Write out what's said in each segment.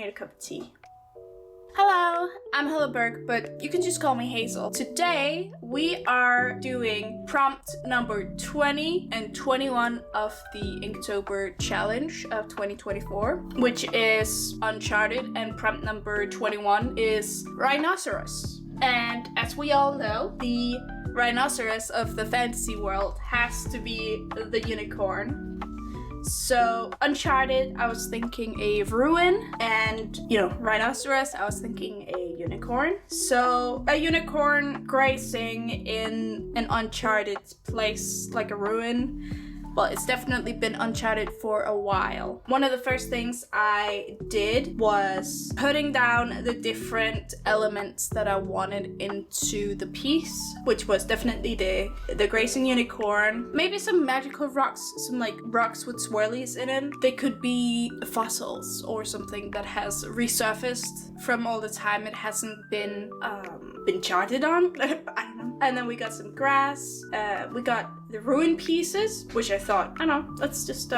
need a cup of tea. Hello, I'm Hilleberg, but you can just call me Hazel. Today, we are doing prompt number 20 and 21 of the Inktober challenge of 2024, which is Uncharted, and prompt number 21 is Rhinoceros. And as we all know, the rhinoceros of the fantasy world has to be the unicorn. So Uncharted, I was thinking a ruin, and rhinoceros, I was thinking a unicorn. So a unicorn grazing in an uncharted place like a ruin. Well, it's definitely been uncharted for a while. One of the first things I did was putting down the different elements that I wanted into the piece, which was definitely the grazing unicorn, maybe some magical rocks, some like rocks with swirlies in it. They could be fossils or something that has resurfaced from all the time it hasn't been charted on. I don't know. And then we got some grass. We got the ruin pieces, which I thought, let's just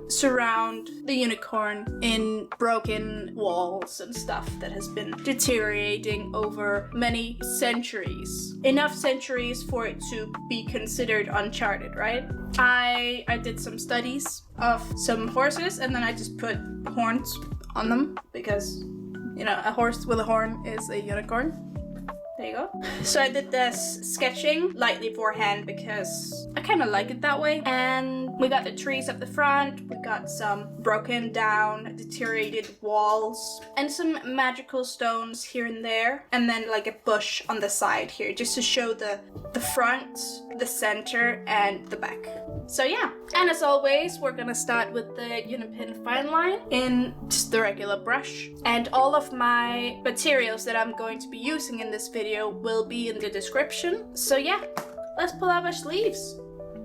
surround the unicorn in broken walls and stuff that has been deteriorating over many centuries. Enough centuries for it to be considered uncharted, right? I did some studies of some horses, and then I just put horns on them because, a horse with a horn is a unicorn. There you go. So I did this sketching lightly beforehand because I kind of like it that way. And we got the trees up the front, we got some broken down, deteriorated walls, and some magical stones here and there. And then like a bush on the side here, just to show the front, the center, and the back. So yeah. And as always, we're gonna start with the Uni-pin FineLine in just the regular brush. And all of my materials that I'm going to be using in this video will be in the description. So yeah, let's pull out our sleeves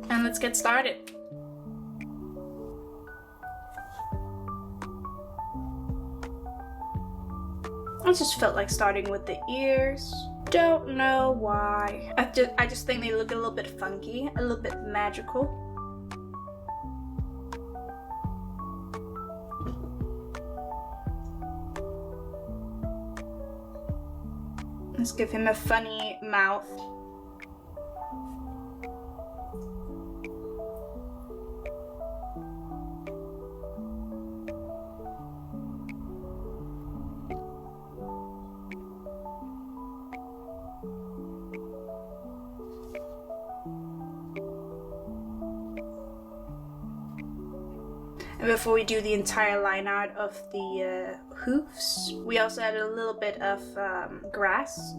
and let's get started. I just felt like starting with the ears. Don't know why. I just think they look a little bit funky, a little bit magical. Let's give him a funny mouth. And before we do the entire line art of the hoofs, we also added a little bit of grass.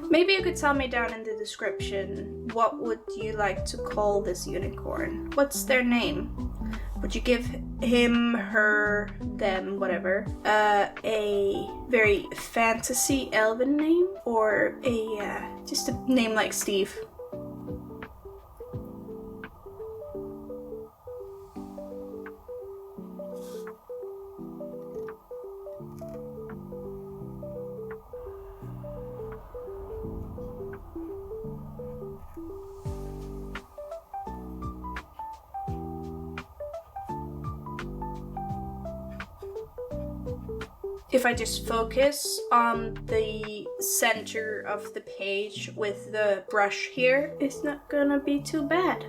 Maybe you could tell me down in the description, what would you like to call this unicorn? What's their name? Would you give him, her, them, whatever, a very fantasy elven name? Or just a name like Steve? If I just focus on the center of the page with the brush here, it's not gonna be too bad.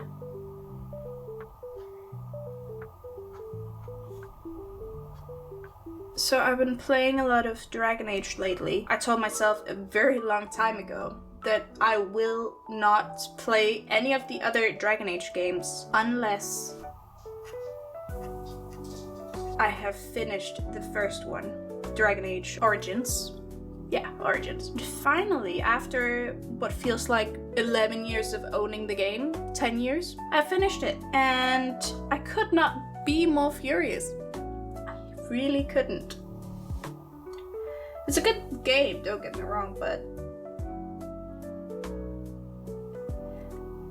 So I've been playing a lot of Dragon Age lately. I told myself a very long time ago that I will not play any of the other Dragon Age games unless I have finished the first one. Dragon Age Origins. Yeah, Origins. Finally, after what feels like 11 years of owning the game, 10 years, I finished it. And I could not be more furious. I really couldn't. It's a good game, don't get me wrong, but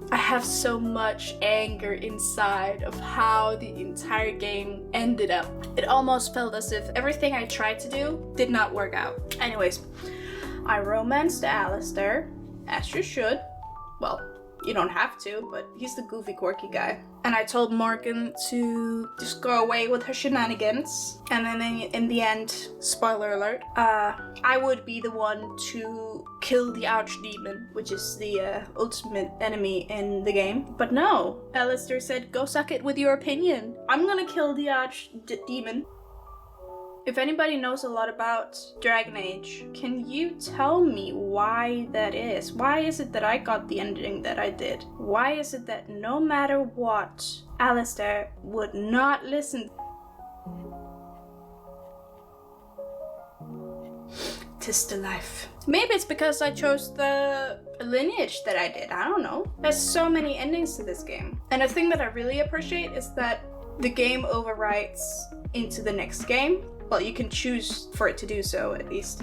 I have so much anger inside of how the entire game ended up. It almost felt as if everything I tried to do did not work out. Anyways, I romanced Alistair, as you should. Well, you don't have to, but he's the goofy, quirky guy. And I told Morgan to just go away with her shenanigans. And then in the end, spoiler alert, I would be the one to kill the archdemon, which is the ultimate enemy in the game. But no, Alistair said, go suck it with your opinion. I'm gonna kill the archdemon. If anybody knows a lot about Dragon Age, can you tell me why that is? Why is it that I got the ending that I did? Why is it that no matter what, Alistair would not listen? 'Tis the life. Maybe it's because I chose the lineage that I did, I don't know. There's so many endings to this game. And a thing that I really appreciate is that the game overwrites into the next game. Well, you can choose for it to do so, at least.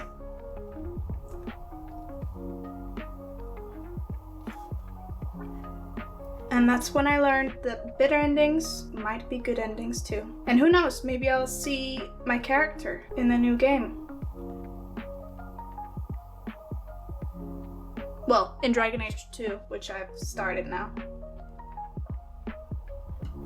And that's when I learned that bitter endings might be good endings too. And who knows, maybe I'll see my character in the new game. Well, in Dragon Age 2, which I've started now.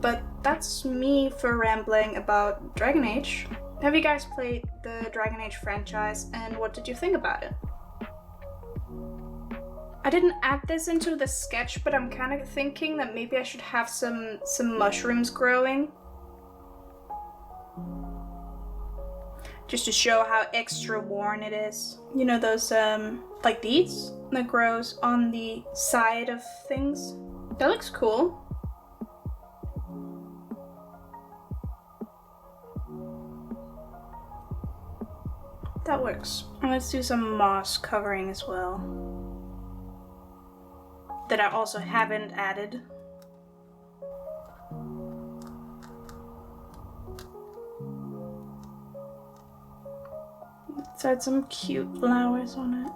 But that's me for rambling about Dragon Age. Have you guys played the Dragon Age franchise, and what did you think about it? I didn't add this into the sketch, but I'm kind of thinking that maybe I should have some mushrooms growing. Just to show how extra worn it is. You know those, like these? That grows on the side of things? That looks cool. That works. And let's do some moss covering as well. That I also haven't added. Let's add some cute flowers on it.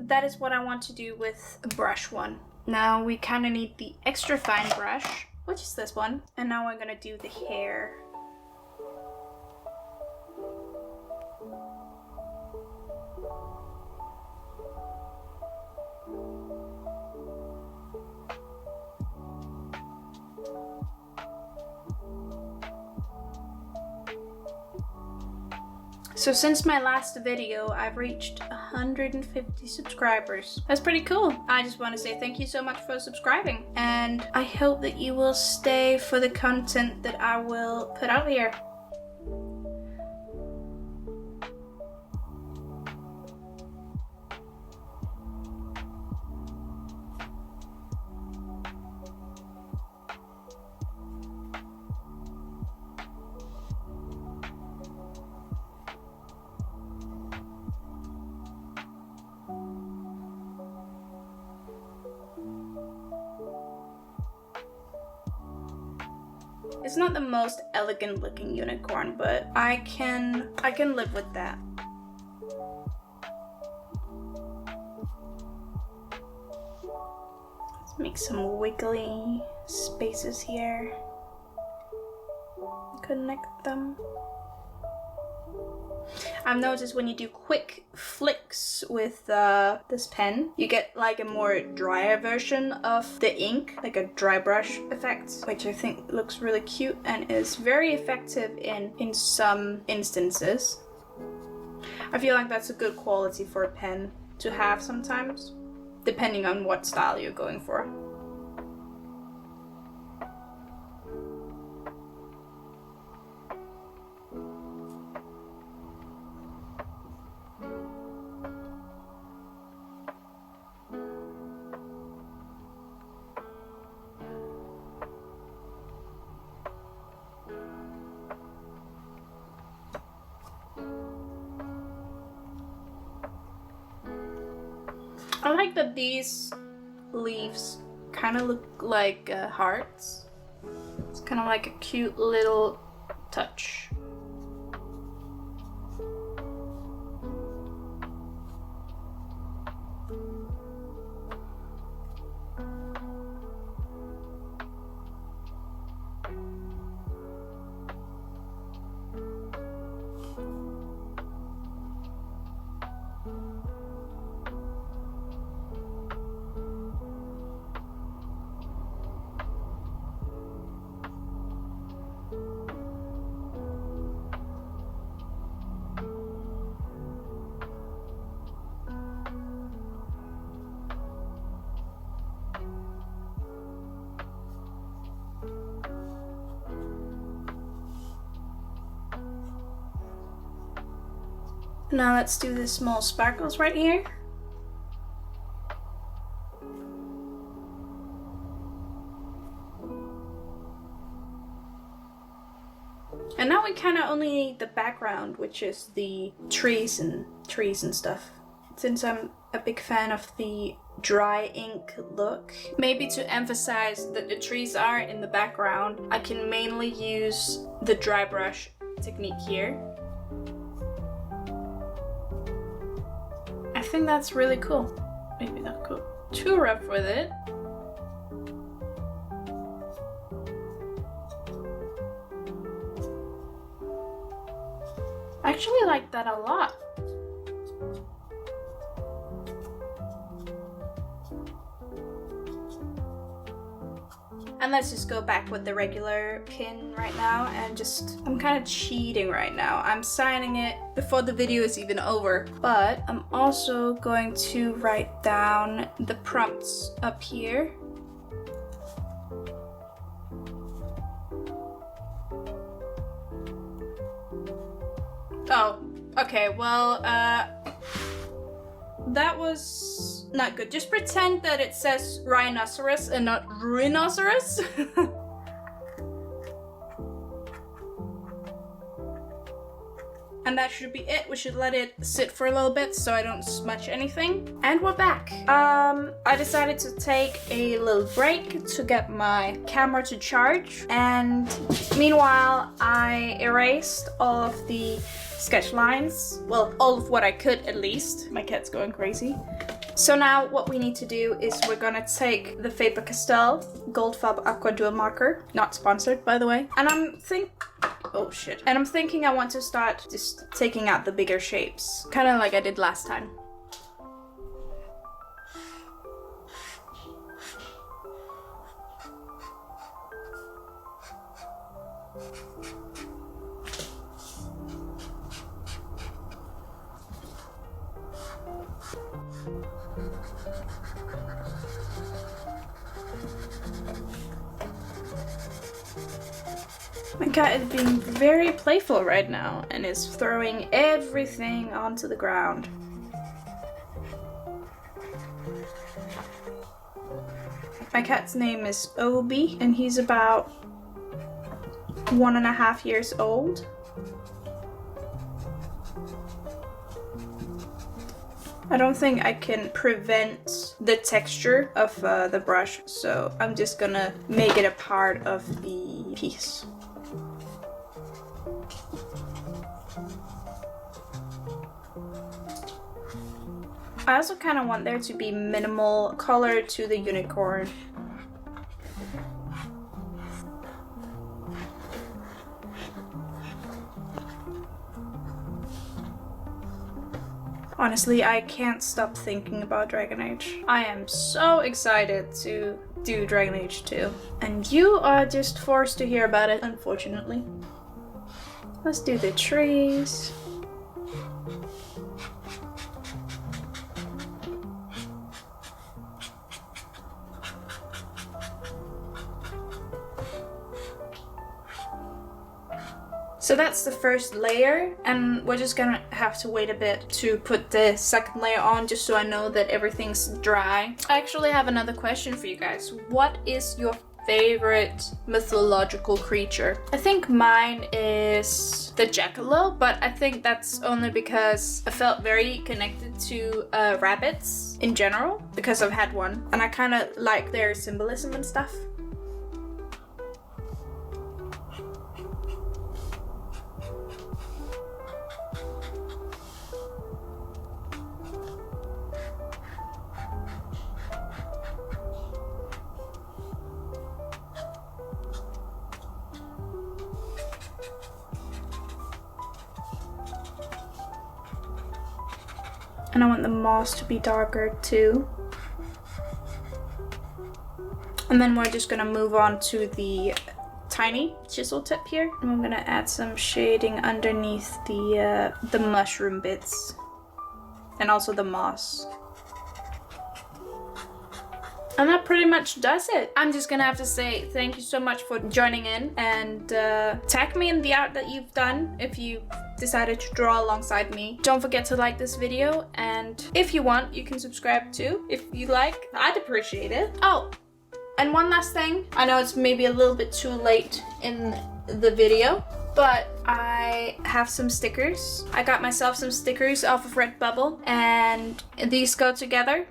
That is what I want to do with brush one. Now we kind of need the extra fine brush, which is this one. And now we're gonna do the hair. So since my last video, I've reached 150 subscribers. That's pretty cool. I just want to say thank you so much for subscribing. And I hope that you will stay for the content that I will put out here. It's not the most elegant looking unicorn, but I can live with that. Let's make some wiggly spaces here. Connect them. I've noticed when you do quick flicks with this pen, you get like a more drier version of the ink, like a dry brush effect, which I think looks really cute and is very effective in some instances. I feel like that's a good quality for a pen to have sometimes, depending on what style you're going for. I like that these leaves kind of look like hearts. It's kind of like a cute little touch. Now let's do the small sparkles right here. And now we kind of only need the background, which is the trees and stuff. Since I'm a big fan of the dry ink look, maybe to emphasize that the trees are in the background, I can mainly use the dry brush technique here. I think that's really cool. Maybe not cool. Too rough with it. I actually like that a lot. And let's just go back with the regular pin right now and I'm kind of cheating right now. I'm signing it before the video is even over, but I'm also going to write down the prompts up here. Oh, okay, well, that was not good. Just pretend that it says rhinoceros and not rhinoceros. And that should be it. We should let it sit for a little bit so I don't smudge anything. And we're back. I decided to take a little break to get my camera to charge. And meanwhile, I erased all of the sketch lines. Well, all of what I could at least. My cat's going crazy. So now what we need to do is we're gonna take the Faber-Castell Goldfaber Aqua Dual marker. Not sponsored, by the way. And I'm thinking I want to start just taking out the bigger shapes. Kind of like I did last time. My cat is being very playful right now and is throwing everything onto the ground. My cat's name is Obi and he's about 1.5 years old. I don't think I can prevent the texture of the brush, so I'm just gonna make it a part of the piece. I also kind of want there to be minimal color to the unicorn. Honestly, I can't stop thinking about Dragon Age. I am so excited to do Dragon Age 2. And you are just forced to hear about it, unfortunately. Let's do the trees. So that's the first layer, and we're just gonna have to wait a bit to put the second layer on, just so I know that everything's dry. I actually have another question for you guys. What is your favorite mythological creature? I think mine is the jackalope, but I think that's only because I felt very connected to rabbits in general, because I've had one, and I kind of like their symbolism and stuff. And I want the moss to be darker too. And then we're just gonna move on to the tiny chisel tip here. And I'm gonna add some shading underneath the mushroom bits. And also the moss. And that pretty much does it. I'm just gonna have to say thank you so much for joining in, and tag me in the art that you've done if you decided to draw alongside me. Don't forget to like this video, and if you want, you can subscribe too. If you like, I'd appreciate it. Oh, and one last thing. I know it's maybe a little bit too late in the video, but I have some stickers. I got myself some stickers off of Redbubble, and these go together.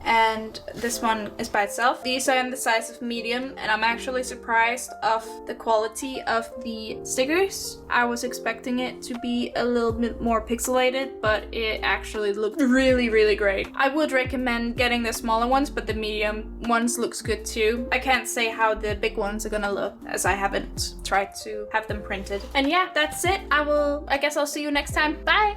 And this one is by itself. These are in the size of medium, and I'm actually surprised of the quality of the stickers. I was expecting it to be a little bit more pixelated, but it actually looked really, really great. I would recommend getting the smaller ones, but the medium ones looks good too. I can't say how the big ones are gonna look, as I haven't tried to have them printed. And yeah, that's it. I guess I'll see you next time. Bye!